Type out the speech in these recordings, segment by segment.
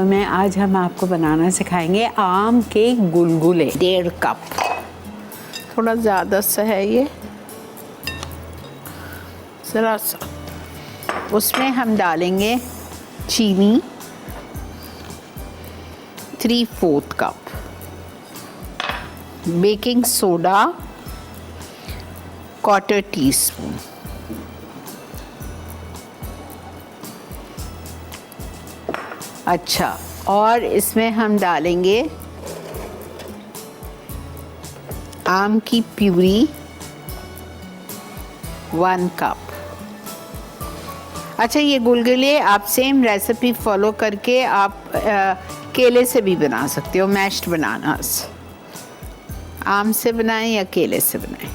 मैं आज हम आपको बनाना सिखाएंगे आम के गुलगुले। 1.5 कप, थोड़ा ज़्यादा सा है ये, ज़रा सा। उसमें हम डालेंगे चीनी 3/4 कप, बेकिंग सोडा 1/4 टीस्पून, अच्छा, और इसमें हम डालेंगे आम की प्यूरी 1 कप। अच्छा, ये गुलगुले आप सेम रेसिपी फॉलो करके आप केले से भी बना सकते हो। मैश्ड बनानास, आम से बनाएं या केले से बनाएं।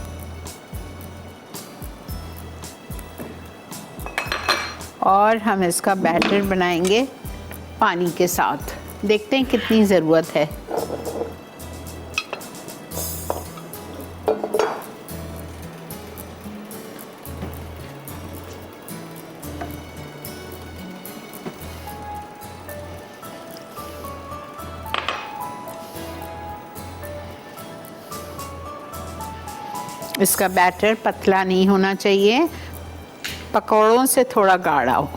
और हम इसका बैटर बनाएंगे पानी के साथ। देखते हैं कितनी ज़रूरत है। इसका बैटर पतला नहीं होना चाहिए, पकौड़ों से थोड़ा गाढ़ा हो।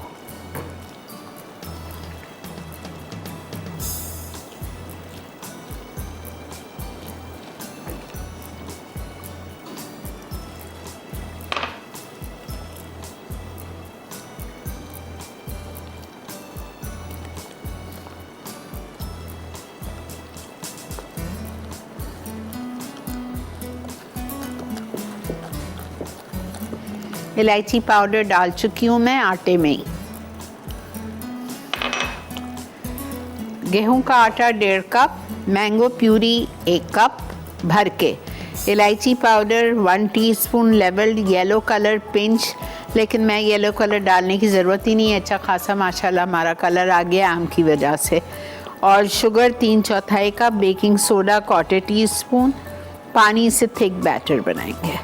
इलायची पाउडर डाल चुकी हूँ मैं आटे में ही। गेहूं का आटा 1.5 कप, मैंगो प्यूरी 1 कप भर के, इलायची powder 1 teaspoon, levelled yellow colour pinch, लेकिन मैं येलो कलर डालने की ज़रूरत ही नहीं है, अच्छा खासा माशाल्लाह हमारा कलर आ गया आम की वजह से। और sugar 3/4 cup, baking soda 1/4 teaspoon. पानी से थिक बैटर बनाएंगे।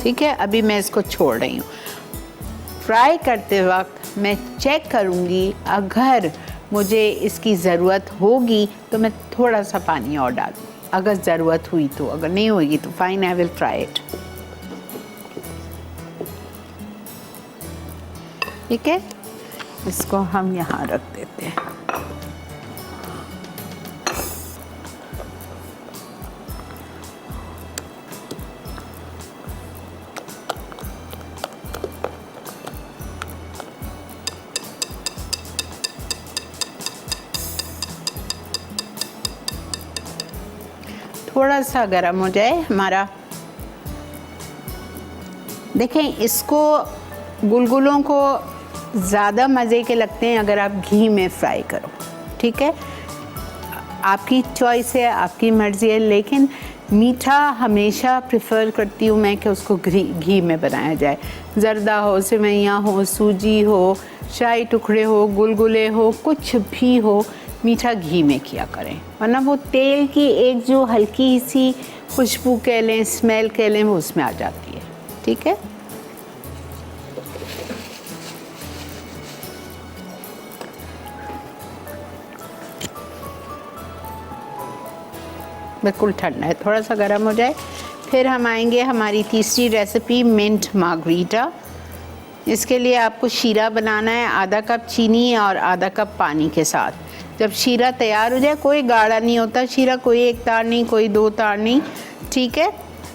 ठीक है, अभी मैं इसको छोड़ रही हूँ। फ्राई करते वक्त मैं चेक करूँगी, अगर मुझे इसकी ज़रूरत होगी तो मैं थोड़ा सा पानी और डालूँ, अगर ज़रूरत हुई तो। अगर नहीं होगी तो fine, I will fry it. ठीक है, इसको हम यहाँ रख देते हैं। थोड़ा सा गर्म हो जाए हमारा। देखें, इसको गुलगुलों को ज़्यादा मज़े के लगते हैं अगर आप घी में फ्राई करो। ठीक है, आपकी चॉइस है, आपकी मर्ज़ी है, लेकिन मीठा हमेशा प्रेफर करती हूँ मैं कि उसको घी में बनाया जाए। ज़र्दा हो, सेवइयाँ हो, सूजी हो, शाही टुकड़े हो, गुलगुले हो, कुछ भी हो, मीठा घी में किया करें, वरना वो तेल की एक जो हल्की सी खुशबू कह लें, स्मेल कह लें, वो उसमें आ जाती है। ठीक है, बिल्कुल ठंडा है, थोड़ा सा गर्म हो जाए। फिर हम आएंगे हमारी तीसरी रेसिपी, मिंट मार्गरीटा। इसके लिए आपको शीरा बनाना है, 1/2 कप चीनी और 1/2 कप पानी के साथ। जब शीरा तैयार हो जाए, कोई गाढ़ा नहीं होता शीरा, कोई 1 तार नहीं, कोई 2 तार नहीं। ठीक है,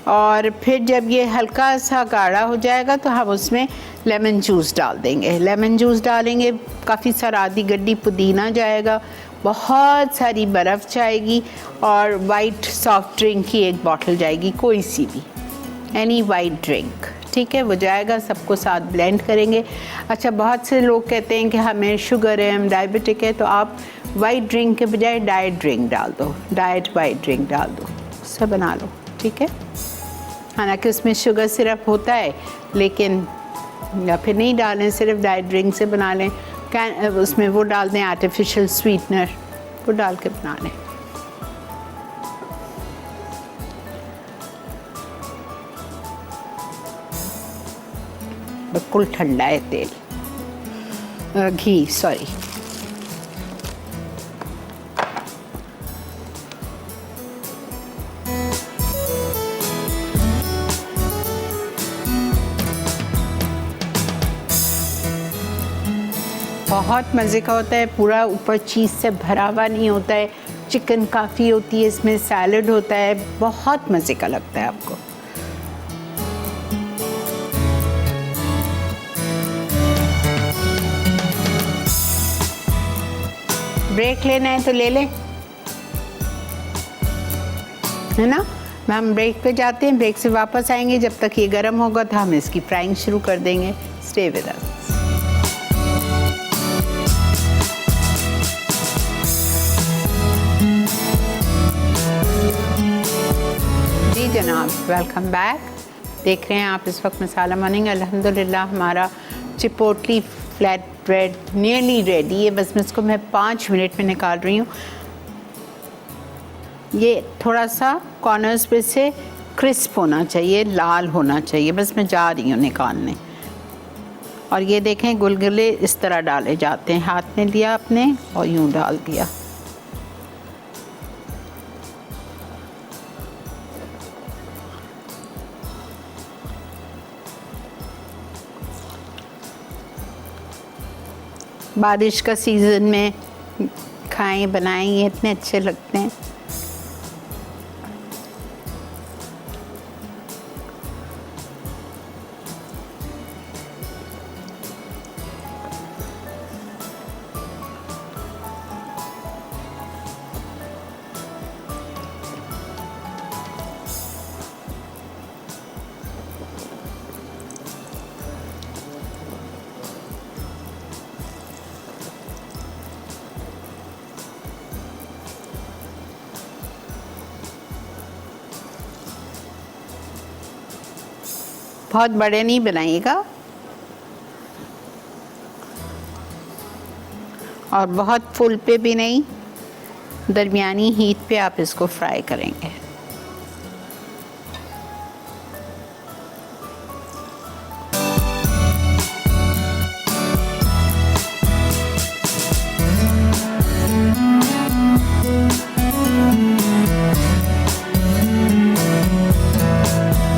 और फिर जब ये हल्का सा गाढ़ा हो जाएगा तो हम उसमें लेमन जूस डाल देंगे। लेमन जूस डालेंगे, काफ़ी सारा, आधी गड्डी पुदीना जाएगा, बहुत सारी बर्फ़ जाएगी, और वाइट सॉफ्ट ड्रिंक की 1 बॉटल जाएगी, कोई सी भी, एनी वाइट ड्रिंक। ठीक है, वो जाएगा, सबको साथ ब्लेंड करेंगे। अच्छा, बहुत से लोग कहते हैं कि हमें शुगर है, हम डायबिटिक है, तो आप वाइट ड्रिंक के बजाय डाइट ड्रिंक डाल दो, डाइट वाइट ड्रिंक डाल दो, उससे बना लो। ठीक है, हालांकि उसमें शुगर सिरप होता है, लेकिन या फिर नहीं डालें, सिर्फ डाइट ड्रिंक से बना लें। उसमें वो डाल दें आर्टिफिशियल स्वीटनर, वो डाल के बना लें। बिल्कुल ठंडा है तेल, घी सॉरी। बहुत मज़े का होता है, पूरा ऊपर चीज़ से भरा हुआ नहीं होता है, चिकन काफ़ी होती है इसमें, सैलड होता है, बहुत मज़े का लगता है आपको। ब्रेक लेना है तो ले लें, है ना। हम ब्रेक पे जाते हैं, ब्रेक से वापस आएंगे, जब तक ये गर्म होगा तो हम इसकी फ्राइंग शुरू कर देंगे। Stay with us. जी जनाब, वेलकम बैक। देख रहे हैं आप इस वक्त मसाला मॉर्निंग। अल्हम्दुलिल्लाह हमारा चिपोटली फ्लैट ब्रेड नियरली रेडी है। बस मैं इसको 5 मिनट में निकाल रही हूँ। ये थोड़ा सा कॉर्नर्स पे से क्रिस्प होना चाहिए, लाल होना चाहिए। बस मैं जा रही हूँ निकालने। और ये देखें गुलगुले इस तरह डाले जाते हैं, हाथ में लिया आपने और यूँ डाल दिया। बारिश का सीज़न में खाएं, बनाएं, ये इतने अच्छे लगते हैं। बहुत बड़े नहीं बनाइएगा और बहुत फुल पे भी नहीं, दरमियानी हीट पे आप इसको फ्राई करेंगे।